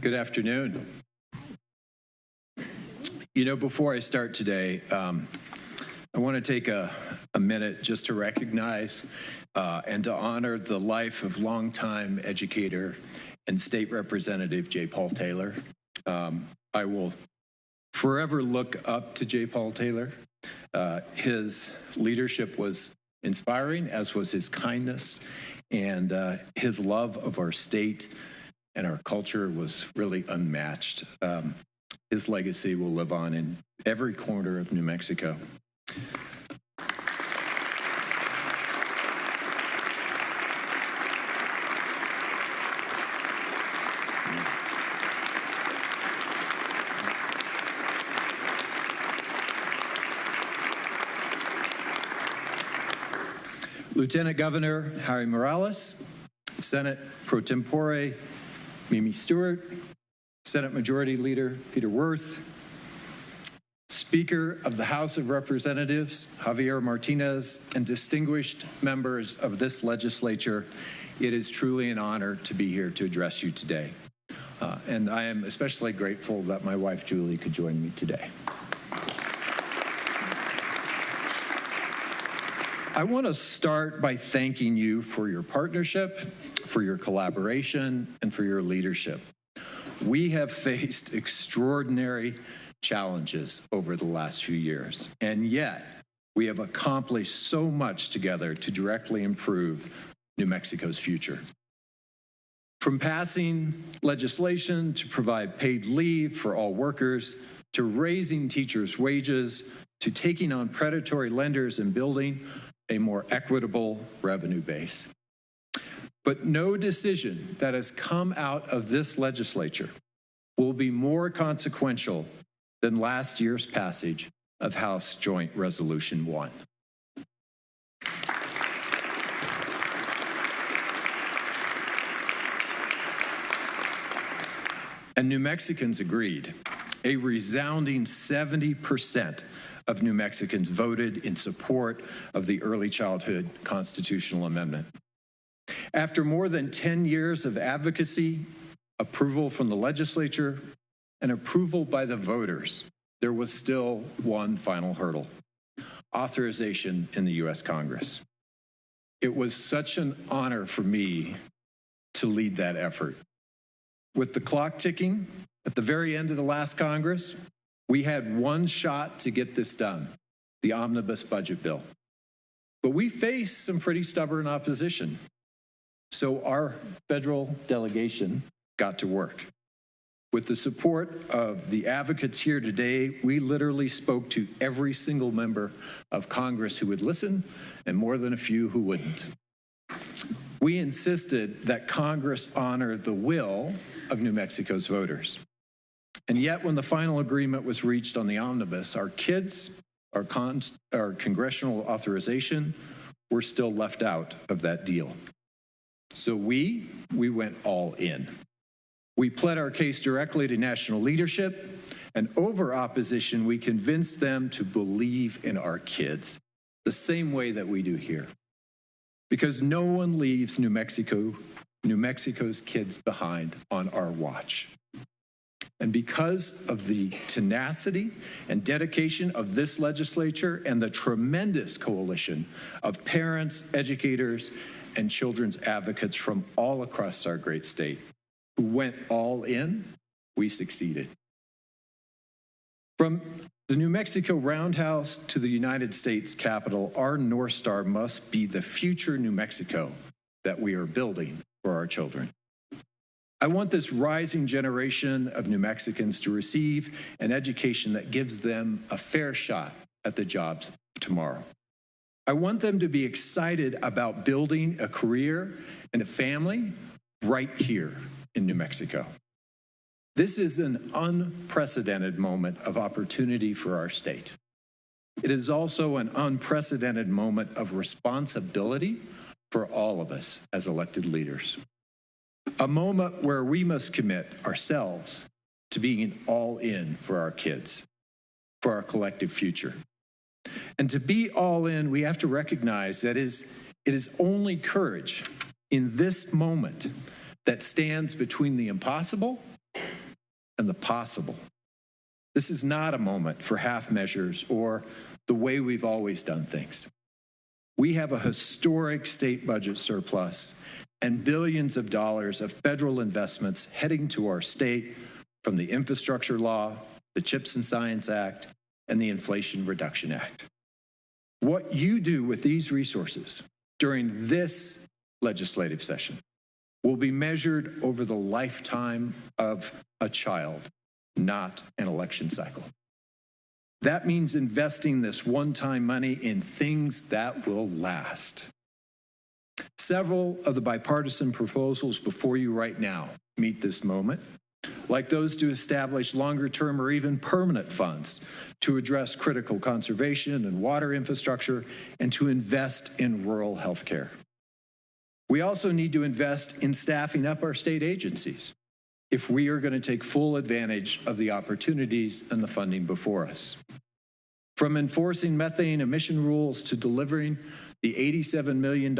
Good afternoon. You know, before I start today, I want to take a minute just to recognize and to honor the life of longtime educator and state representative J. Paul Taylor. I will forever look up to J. Paul Taylor. His leadership was inspiring, as was his kindness, and his love of our state and our culture was really unmatched. His legacy will live on in every corner of New Mexico. Lieutenant Governor Harry Morales, Senate Pro Tempore Mimi Stewart, Senate Majority Leader Peter Wirth, Speaker of the House of Representatives Javier Martinez, and distinguished members of this legislature, it is truly an honor to be here to address you today. And I am especially grateful that my wife Julie could join me today. I want to start by thanking you for your partnership, for your collaboration, and for your leadership. We have faced extraordinary challenges over the last few years, and yet we have accomplished so much together to directly improve New Mexico's future. From passing legislation to provide paid leave for all workers, to raising teachers' wages, to taking on predatory lenders and building a more equitable revenue base. But no decision that has come out of this legislature will be more consequential than last year's passage of House Joint Resolution 1. And New Mexicans agreed. A resounding 70% of New Mexicans voted in support of the Early Childhood Constitutional Amendment. After more than 10 years of advocacy, approval from the legislature, and approval by the voters, there was still one final hurdle: authorization in the U.S. Congress. It was such an honor for me to lead that effort. With the clock ticking, at the very end of the last Congress, we had one shot to get this done: the omnibus budget bill. But we faced some pretty stubborn opposition. So our federal delegation got to work. With the support of the advocates here today, we literally spoke to every single member of Congress who would listen, and more than a few who wouldn't. We insisted that Congress honor the will of New Mexico's voters. And yet, when the final agreement was reached on the omnibus, our kids, our congressional authorization, were still left out of that deal. So we went all in. We pled our case directly to national leadership, and over opposition, we convinced them to believe in our kids, the same way that we do here. Because no one leaves New Mexico's kids behind on our watch. And because of the tenacity and dedication of this legislature and the tremendous coalition of parents, educators, and children's advocates from all across our great state who went all in, we succeeded. From the New Mexico Roundhouse to the United States Capitol, our North Star must be the future New Mexico that we are building for our children. I want this rising generation of New Mexicans to receive an education that gives them a fair shot at the jobs of tomorrow. I want them to be excited about building a career and a family right here in New Mexico. This is an unprecedented moment of opportunity for our state. It is also an unprecedented moment of responsibility for all of us as elected leaders. A moment where we must commit ourselves to being all in for our kids, for our collective future. And to be all in, we have to recognize that it is only courage in this moment that stands between the impossible and the possible. This is not a moment for half measures or the way we've always done things. We have a historic state budget surplus and billions of dollars of federal investments heading to our state from the Infrastructure Law, the CHIPS and Science Act, and the Inflation Reduction Act. What you do with these resources during this legislative session will be measured over the lifetime of a child, not an election cycle. That means investing this one-time money in things that will last. Several of the bipartisan proposals before you right now meet this moment, like those to establish longer-term or even permanent funds to address critical conservation and water infrastructure and to invest in rural health care. We also need to invest in staffing up our state agencies if we are going to take full advantage of the opportunities and the funding before us. From enforcing methane emission rules to delivering the $87 million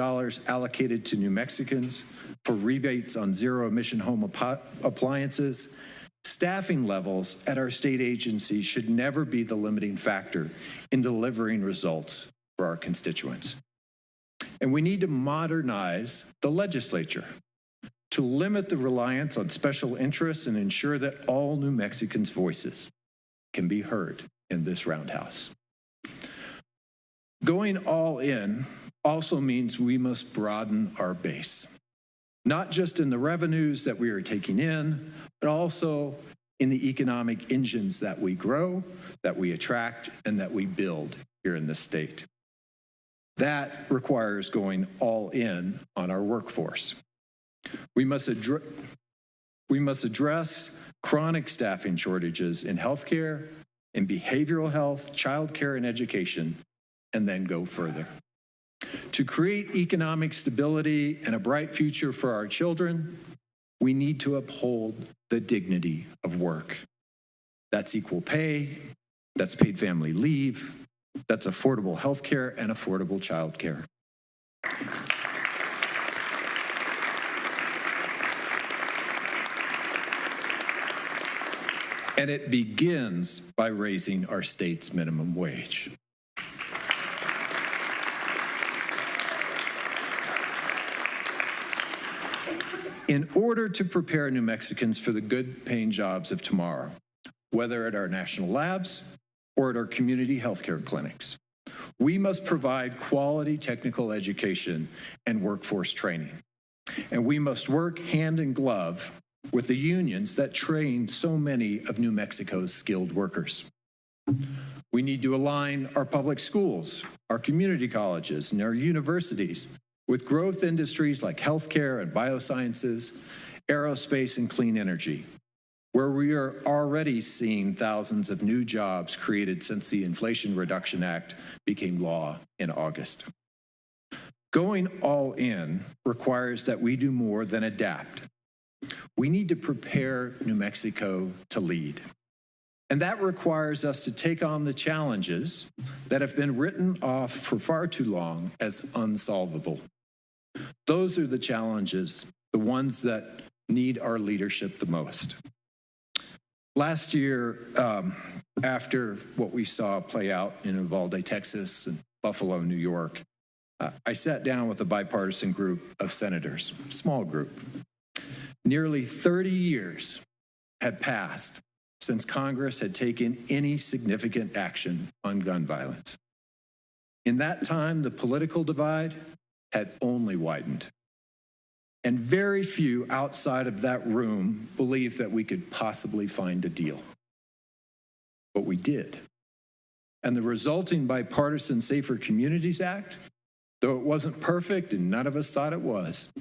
allocated to New Mexicans for rebates on zero-emission home appliances, staffing levels at our state agencies should never be the limiting factor in delivering results for our constituents. And we need to modernize the legislature to limit the reliance on special interests and ensure that all New Mexicans' voices can be heard in this roundhouse. Going all in also means we must broaden our base, not just in the revenues that we are taking in, but also in the economic engines that we grow, that we attract, and that we build here in this state. That requires going all in on our workforce. We must address chronic staffing shortages in healthcare, in behavioral health, childcare, and education, and then go further. To create economic stability and a bright future for our children, we need to uphold the dignity of work. That's equal pay, that's paid family leave, that's affordable health care and affordable child care. And it begins by raising our state's minimum wage. In order to prepare New Mexicans for the good-paying jobs of tomorrow, whether at our national labs or at our community healthcare clinics, we must provide quality technical education and workforce training. And we must work hand in glove with the unions that train so many of New Mexico's skilled workers. We need to align our public schools, our community colleges, and our universities with growth industries like healthcare and biosciences, aerospace, and clean energy, where we are already seeing thousands of new jobs created since the Inflation Reduction Act became law in August. Going all in requires that we do more than adapt. We need to prepare New Mexico to lead. And that requires us to take on the challenges that have been written off for far too long as unsolvable. Those are the challenges, the ones that need our leadership the most. Last year, after what we saw play out in Uvalde, Texas, and Buffalo, New York, I sat down with a bipartisan group of senators, small group. Nearly 30 years had passed since Congress had taken any significant action on gun violence. In that time, the political divide had only widened. And very few outside of that room believed that we could possibly find a deal. But we did. And the resulting bipartisan Safer Communities Act, though it wasn't perfect and none of us thought it was,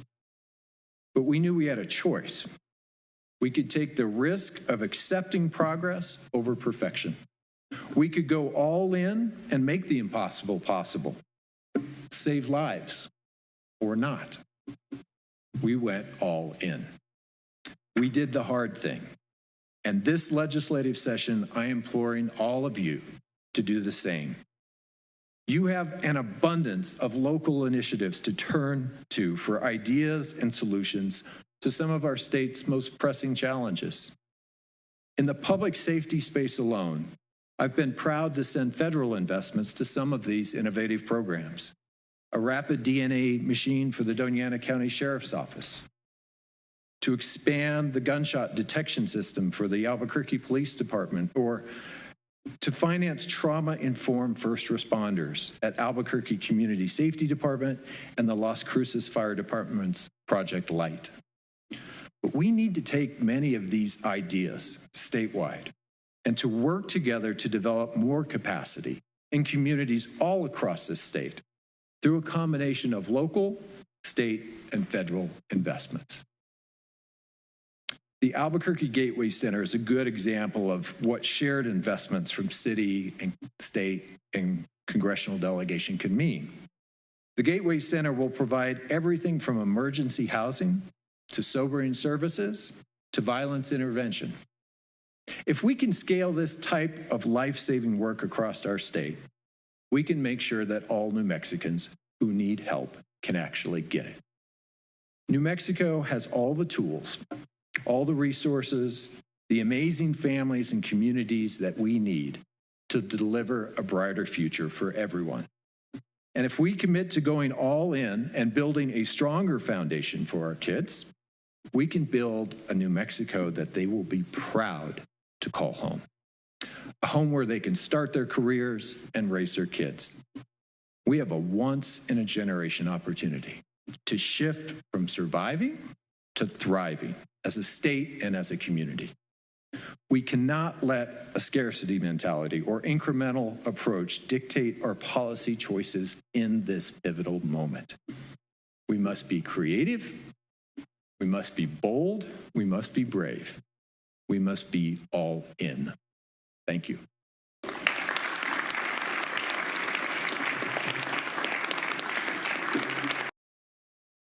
but we knew we had a choice. We could take the risk of accepting progress over perfection. We could go all in and make the impossible possible, save lives or not. We went all in. We did the hard thing. And this legislative session, I am imploring all of you to do the same. You have an abundance of local initiatives to turn to for ideas and solutions to some of our state's most pressing challenges. In the public safety space alone, I've been proud to send federal investments to some of these innovative programs. A rapid DNA machine for the Doñana County Sheriff's Office, to expand the gunshot detection system for the Albuquerque Police Department, or to finance trauma-informed first responders at Albuquerque Community Safety Department and the Las Cruces Fire Department's Project Light. But we need to take many of these ideas statewide and to work together to develop more capacity in communities all across the state through a combination of local, state, and federal investments. The Albuquerque Gateway Center is a good example of what shared investments from city and state and congressional delegation can mean. The Gateway Center will provide everything from emergency housing to sobering services to violence intervention. If we can scale this type of life-saving work across our state, we can make sure that all New Mexicans who need help can actually get it. New Mexico has all the tools, all the resources, the amazing families and communities that we need to deliver a brighter future for everyone. And if we commit to going all in and building a stronger foundation for our kids, we can build a New Mexico that they will be proud to call home. A home where they can start their careers and raise their kids. We have a once-in-a-generation opportunity to shift from surviving to thriving as a state and as a community. We cannot let a scarcity mentality or incremental approach dictate our policy choices in this pivotal moment. We must be creative, we must be bold, we must be brave, we must be all in. Thank you.